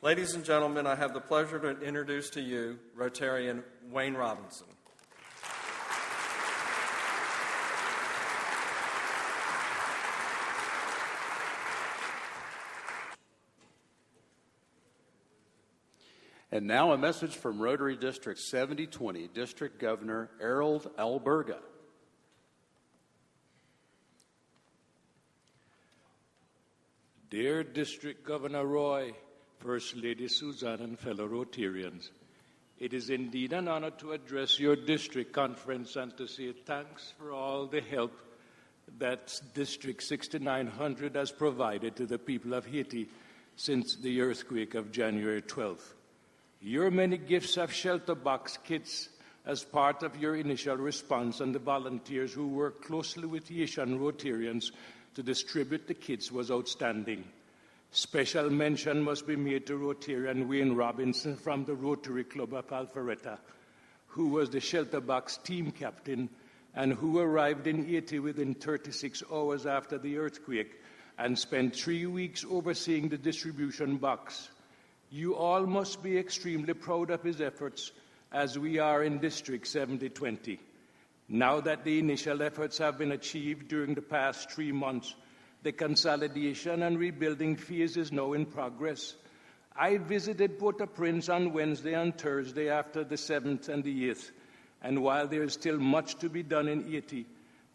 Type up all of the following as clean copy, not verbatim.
Ladies and gentlemen, I have the pleasure to introduce to you Rotarian Wayne Robinson. And now a message from Rotary District 7020, District Governor Harold Alberga. Dear District Governor Roy, First Lady Suzanne, and fellow Rotarians, it is indeed an honor to address your district conference and to say thanks for all the help that District 6900 has provided to the people of Haiti since the earthquake of January 12th. Your many gifts of ShelterBox kits as part of your initial response and the volunteers who work closely with Haitian Rotarians to distribute the kits was outstanding. Special mention must be made to Rotarian Wayne Robinson from the Rotary Club of Alpharetta, who was the ShelterBox team captain and who arrived in Haiti within 36 hours after the earthquake and spent 3 weeks overseeing the distribution box. You all must be extremely proud of his efforts, as we are in District 7020. Now that the initial efforts have been achieved during the past 3 months, the consolidation and rebuilding phase is now in progress. I visited Port-au-Prince on Wednesday and Thursday after the 7th and the 8th, and while there is still much to be done in Haiti,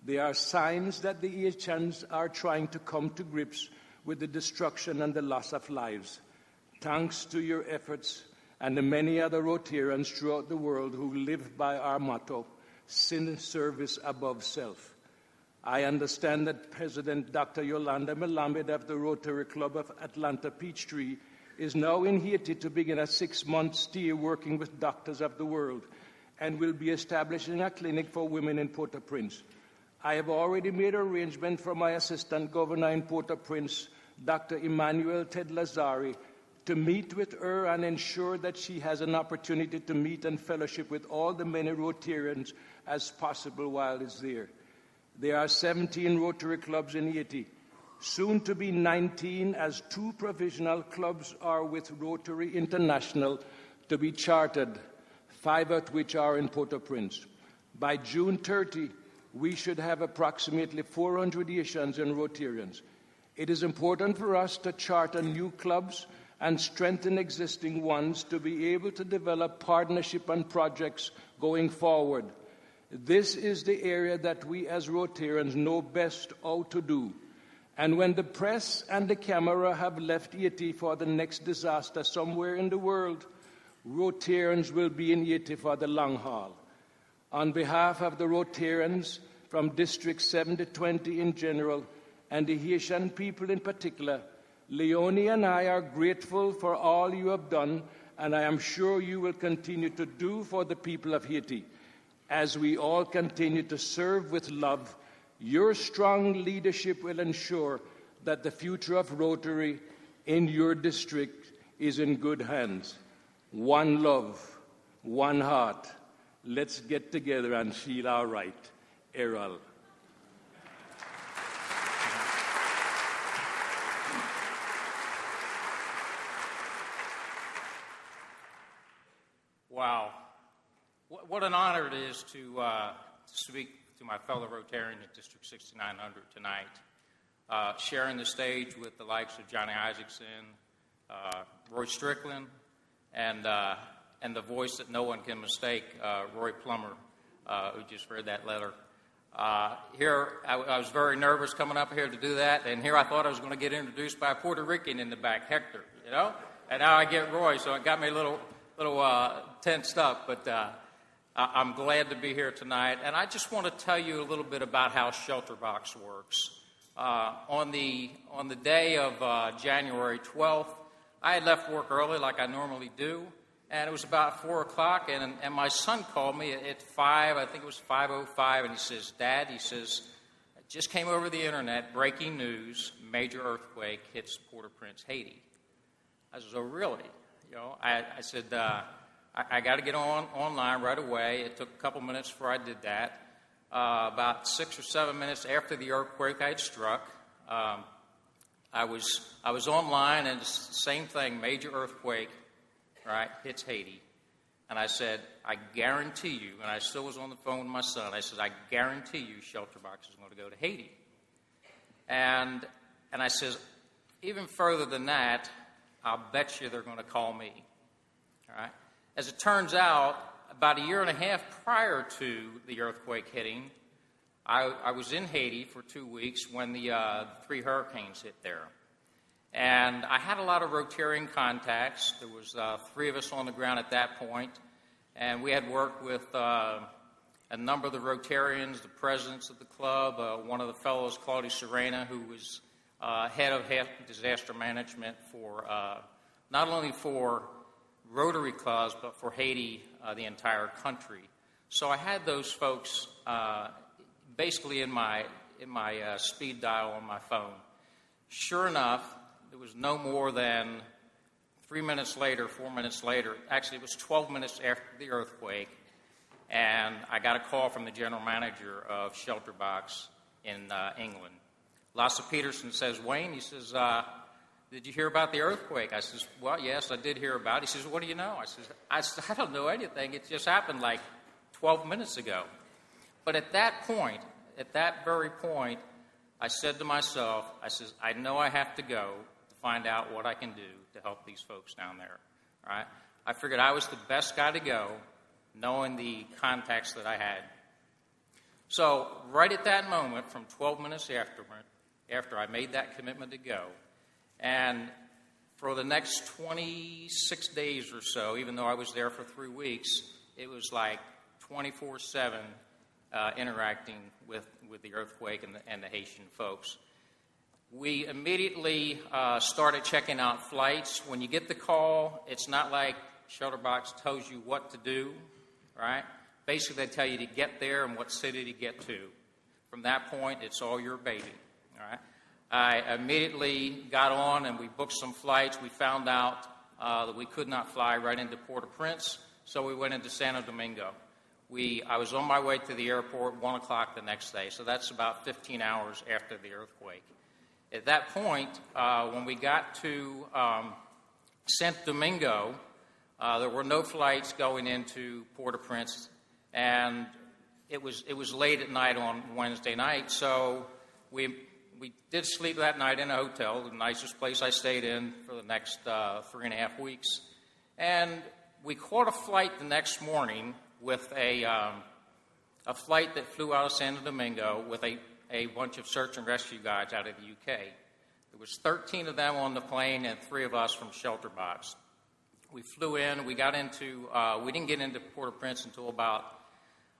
there are signs that the Haitians are trying to come to grips with the destruction and the loss of lives. Thanks to your efforts and the many other Rotarians throughout the world who live by our motto, sin service above self. I understand that President Dr. Yolanda Melamed of the Rotary Club of Atlanta Peachtree is now in Haiti to begin a 6-month stay working with doctors of the world and will be establishing a clinic for women in Port-au-Prince. I have already made arrangement for my assistant governor in Port-au-Prince, Dr. Emmanuel Ted Lazari, to meet with her and ensure that she has an opportunity to meet and fellowship with all the many Rotarians as possible while it's there. There are 17 Rotary clubs in Haiti, soon to be 19, as 2 provisional clubs are with Rotary International to be chartered, 5 of which are in Port-au-Prince. By June 30, we should have approximately 400 Haitians and Rotarians. It is important for us to charter new clubs and strengthen existing ones to be able to develop partnership and projects going forward. This is the area that we as Rotarians know best how to do. And when the press and the camera have left Haiti for the next disaster somewhere in the world, Rotarians will be in Haiti for the long haul. On behalf of the Rotarians from District 7020 in general and the Haitian people in particular, Leonie and I are grateful for all you have done, and I am sure you will continue to do for the people of Haiti. As we all continue to serve with love, your strong leadership will ensure that the future of Rotary in your district is in good hands. One love, one heart. Let's get together and feel all right. Errol. Wow. What an honor it is to speak to my fellow Rotarian at District 6900 tonight, sharing the stage with the likes of Johnny Isaacson, Roy Strickland, and the voice that no one can mistake, Roy Plummer, who just read that letter. Here, I was very nervous coming up here to do that, and here I thought I was going to get introduced by a Puerto Rican in the back, Hector, you know? And now I get Roy, so it got me a little tensed up, but I'm glad to be here tonight. And I just want to tell you a little bit about how ShelterBox works. On the day of January 12th, I had left work early like I normally do, and it was about 4 o'clock, and my son called me at 5, I think it was 5:05, and he says, Dad, he says, I just came over the internet, breaking news, major earthquake hits Port-au-Prince, Haiti. I said, oh, really? You know, I said, I got to get online right away. It took a couple minutes before I did that. About 6 or 7 minutes after the earthquake I had struck, I was online, and it's the same thing, major earthquake, right, hits Haiti. And I said, I guarantee you, and I still was on the phone with my son, I said, I guarantee you ShelterBox is going to go to Haiti. And I says, even further than that, I'll bet you they're going to call me. All right? As it turns out, about a year and a half prior to the earthquake hitting, I was in Haiti for 2 weeks when the 3 hurricanes hit there. And I had a lot of Rotarian contacts. There was 3 of us on the ground at that point, and we had worked with a number of the Rotarians, the presidents of the club, one of the fellows, Claudia Serena, who was head of disaster management for not only for Rotary clubs, but for Haiti, the entire country. So I had those folks basically in my speed dial on my phone. Sure enough, it was no more than 3 minutes later, 4 minutes later. Actually, it was 12 minutes after the earthquake, and I got a call from the general manager of ShelterBox in England. Lasse Peterson says, Wayne, he says, did you hear about the earthquake? I says, well, yes, I did hear about it. He says, what do you know? I says, I don't know anything. It just happened like 12 minutes ago. But at that very point, I said to myself, I says, I know I have to go to find out what I can do to help these folks down there. All right? I figured I was the best guy to go, knowing the contacts that I had. So right at that moment, from 12 minutes after I made that commitment to go, and for the next 26 days or so, even though I was there for 3 weeks, it was like 24/7 interacting with the earthquake and the Haitian folks. We immediately started checking out flights. When you get the call, it's not like ShelterBox tells you what to do, right? Basically, they tell you to get there and what city to get to. From that point, it's all your baby, all right? I immediately got on and we booked some flights. We found out that we could not fly right into Port-au-Prince, so we went into Santo Domingo. I was on my way to the airport 1 o'clock the next day, so that's about 15 hours after the earthquake. At that point, when we got to Santo Domingo, there were no flights going into Port-au-Prince, and it was late at night on Wednesday night, so we did sleep that night in a hotel, the nicest place I stayed in for the next 3.5 weeks. And we caught a flight the next morning with a flight that flew out of Santo Domingo with a bunch of search and rescue guides out of the UK. There was 13 of them on the plane and 3 of us from ShelterBox. We flew in. We didn't get into Port-au-Prince until about,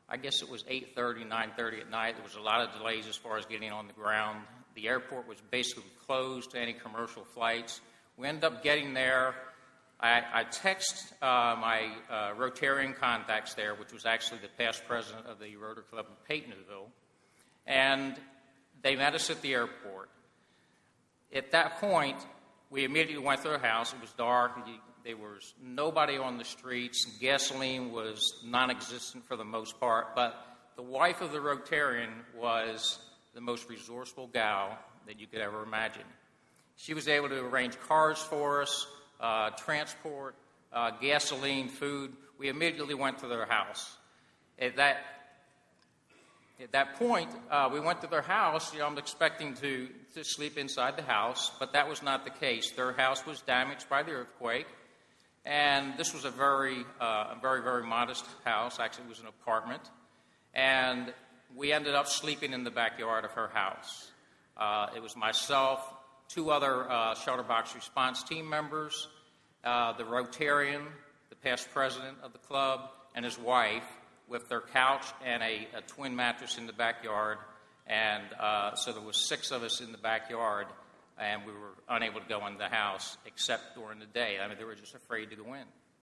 I guess it was 8:30, 9:30 at night. There was a lot of delays as far as getting on the ground. The airport was basically closed to any commercial flights. We ended up getting there. I text my Rotarian contacts there, which was actually the past president of the Rotary Club of Peytonville, and they met us at the airport. At that point, we immediately went to their house. It was dark. There was nobody on the streets. Gasoline was non-existent for the most part, but the wife of the Rotarian was the most resourceful gal that you could ever imagine. She was able to arrange cars for us, transport, gasoline, food. We immediately went to their house. At that point, we went to their house. I'm expecting to sleep inside the house, but that was not the case. Their house was damaged by the earthquake, and this was a very, very modest house. Actually, it was an apartment, and we ended up sleeping in the backyard of her house. It was myself, 2 other ShelterBox response team members, the Rotarian, the past president of the club, and his wife, with their couch and a twin mattress in the backyard. And so there was 6 of us in the backyard, and we were unable to go in the house except during the day. I mean, they were just afraid to go in.